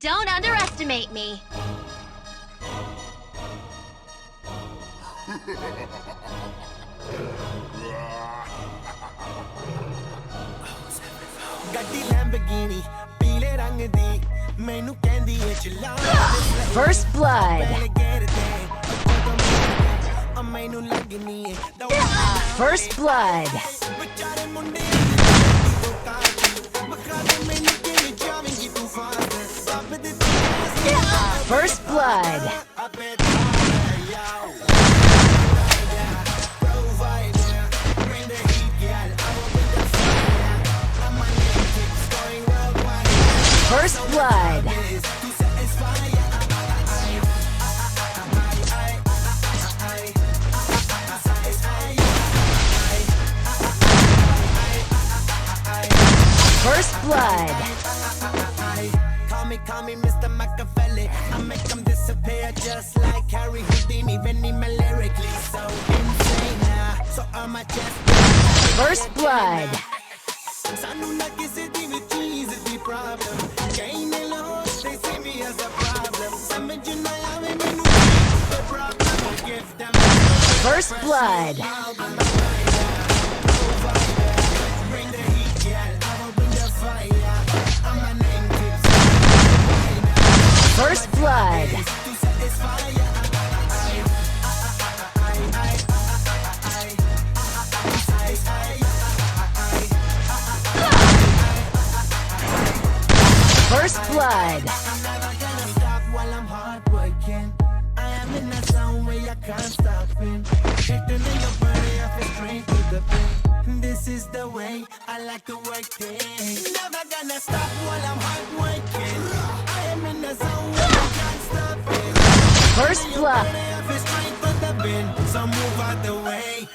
Don't underestimate me. First blood. First blood. First blood. First blood. First blood. Call me Mr. Machiavelli. I make them disappear just like Harry Houdini. Benny lyrically so insane now. So on my chest. First blood. Sanu na kisi di with cheese is the problem. Gain alone, they see me as a problem. Samajh na aave mainu the problem. I give them First blood. Bring the heat, yeah. I will bring the fire. And my name keeps First blood. to satisfy ya. First blood. I'm never gonna stop while I'm hard working. I am in a zone where I can't stop it. Hitting in your body, I feel straight to the pain. This is the way I like to work things. Never gonna stop while I'm hard working. I am in a zone where I can't stop it. First blood. I feel straight to the bin, so move out the way.